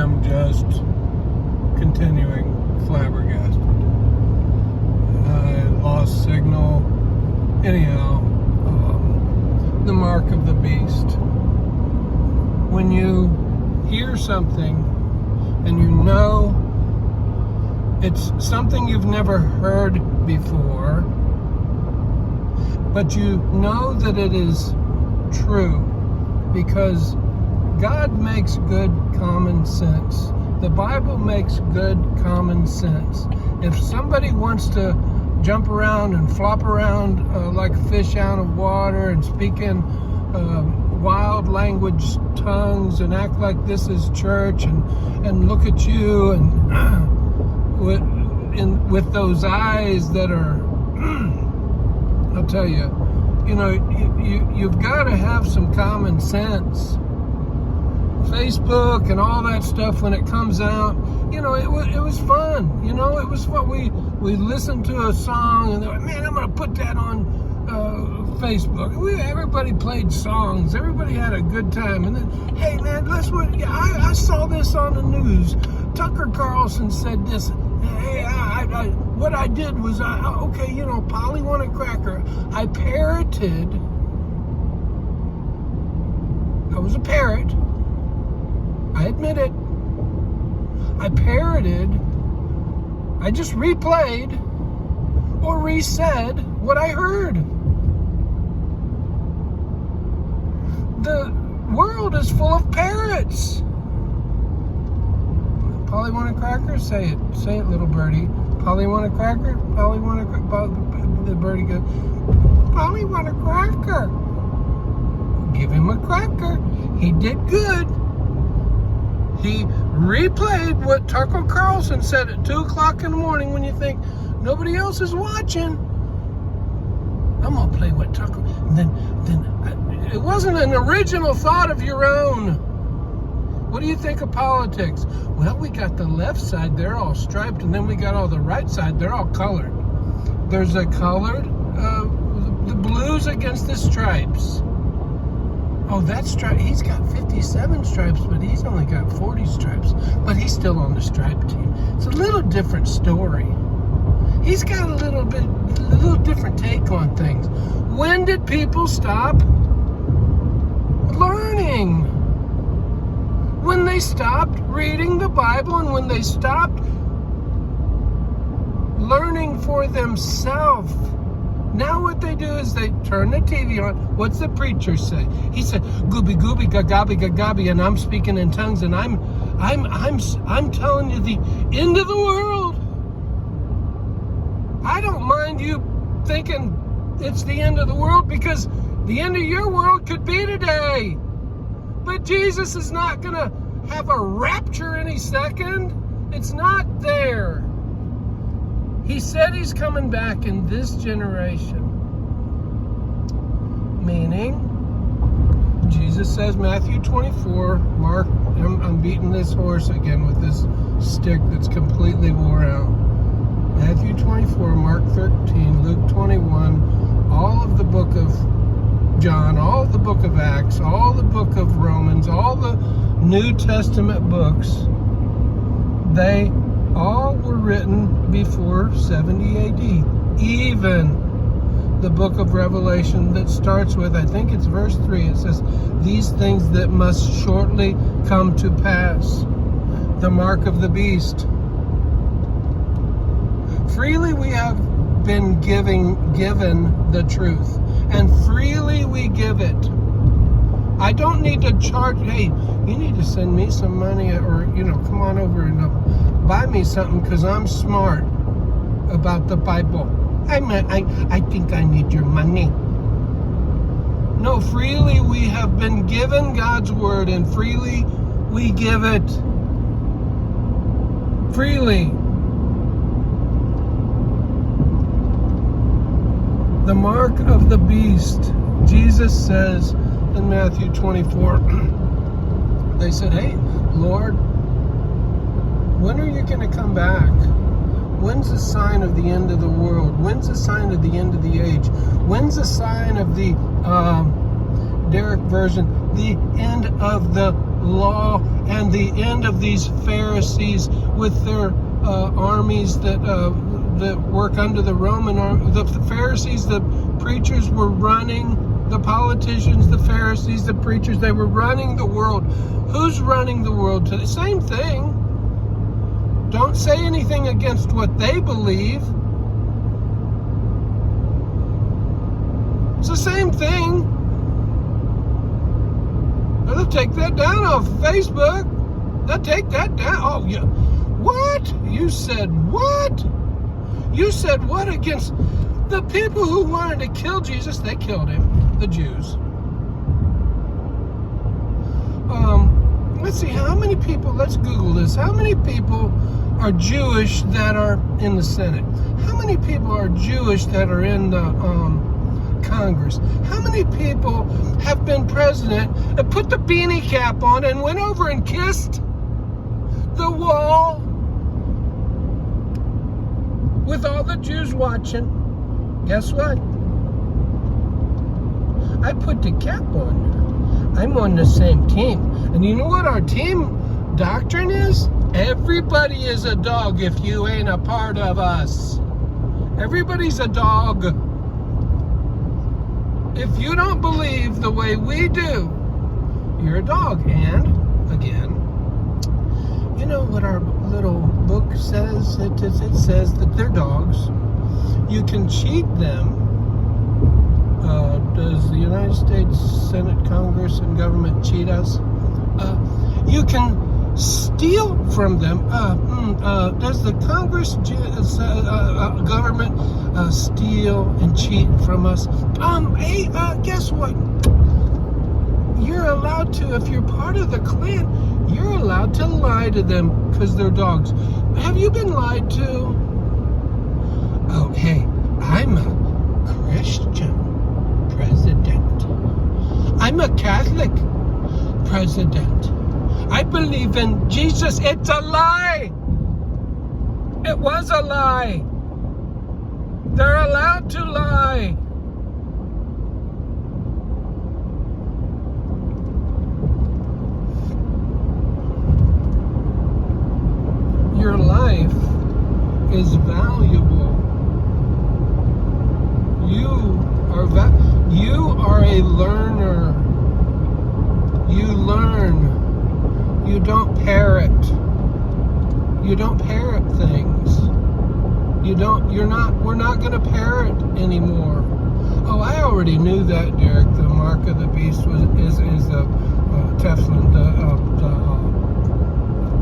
am just continuing flabbergasted. I lost signal. Anyhow, the mark of the beast. When you hear something and you know it's something you've never heard before, but you know that it is true because God makes good common sense. The Bible makes good common sense. If somebody wants to jump around and flop around like a fish out of water and speak in wild language tongues and act like this is church and look at you and with those eyes that are, I'll tell you, you've got to have some common sense. Facebook and all that stuff, when it comes out, it was fun. It was fun. We listened to a song and they were, man, I'm going to put that on Facebook. Everybody played songs. Everybody had a good time. And then, hey, man, I saw this on the news. Tucker Carlson said this. Hey, what I did was, Polly wanted cracker. I parroted. I was a parrot. I admit it. I parroted. I just replayed or resaid what I heard. The world is full of parrots. Polly want a cracker? Say it. Say it, little birdie. Polly want a cracker? Polly want a cracker? The birdie goes, Polly want a cracker. Give him a cracker. He did good. He replayed what Tucker Carlson said at 2 o'clock in the morning when you think nobody else is watching. I'm going to play what Tucker... And then it wasn't an original thought of your own. What do you think of politics? Well, we got the left side, they're all striped, and then we got all the right side, they're all colored. There's a colored, the blues against the stripes. Oh, that stripe, he's got 57 stripes, but he's only got 40 stripes. But he's still on the stripe team. It's a little different story. He's got a little different take on things. When did people stop learning? When they stopped reading the Bible and when they stopped learning for themselves. Now what they do is they turn the TV on. What's the preacher say? He said, "Gooby gooby gagabi gagabi," and I'm speaking in tongues, and I'm telling you the end of the world. I don't mind you thinking it's the end of the world, because the end of your world could be today. But Jesus is not going to have a rapture any second. It's not there. He said he's coming back in this generation. Meaning, Jesus says, Matthew 24, Mark, I'm beating this horse again with this stick that's completely wore out. Matthew 24, Mark 13, Luke 21, all of the book of John, all the book of Acts, all the book of Romans, all the New Testament books, they all were written before 70 AD. Even the book of Revelation that starts with, I think it's verse 3, it says, these things that must shortly come to pass. The mark of the beast. Freely we have been given the truth, and freely we give it. I don't need to charge, hey, you need to send me some money, or, come on over and buy me something because I'm smart about the Bible. I think I need your money. No, freely we have been given God's word, and freely we give it. Freely. The mark of the beast, Jesus says in Matthew 24, they said, hey, Lord, when are you going to come back? When's the sign of the end of the world? When's the sign of the end of the age? When's the sign of the Derek version, the end of the law and the end of these Pharisees with their armies that work under the Roman army. The Pharisees, the preachers were running. The politicians, the Pharisees, the preachers, they were running the world. Who's running the world today? Same thing. Don't say anything against what they believe. It's the same thing. They'll take that down off Facebook. They'll take that down. Oh, yeah. What? You said what? You said what against the people who wanted to kill Jesus? They killed him. The Jews. Let's see, how many people, let's Google this, how many people are Jewish that are in the Senate? How many people are Jewish that are in the Congress? How many people have been president and put the beanie cap on and went over and kissed the wall with all the Jews watching? Guess what? I put the cap on. I'm on the same team. And you know what our team doctrine is? Everybody is a dog if you ain't a part of us. Everybody's a dog. If you don't believe the way we do, you're a dog. And, again, you know what our little book says? It says that they're dogs. You can cheat them. Does the United States Senate, Congress, and government cheat us? You can steal from them. Does the Congress, government steal and cheat from us? Hey, guess what? You're allowed to, if you're part of the Klan, you're allowed to lie to them because they're dogs. Have you been lied to? Oh, hey, I'm a Christian president. I'm a Catholic president. I believe in Jesus. It's a lie. It was a lie. They're allowed to lie. Your life is valuable. You are a learner. You learn. You don't parrot. You don't parrot things. We're not going to parrot anymore. Oh, I already knew that, Derek. The mark of the beast is Teflon, the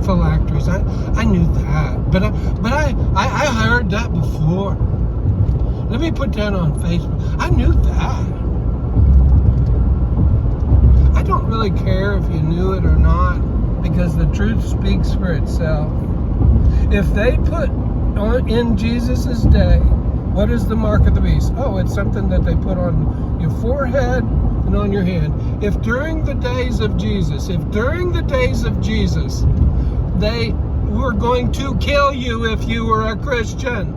phylacteries. I knew that. But I heard that before. Let me put that on Facebook. I knew that. I don't really care if you knew it or not, because the truth speaks for itself. If they put in Jesus' day, what is the mark of the beast? Oh, it's something that they put on your forehead and on your hand. If during the days of Jesus, they were going to kill you if you were a Christian.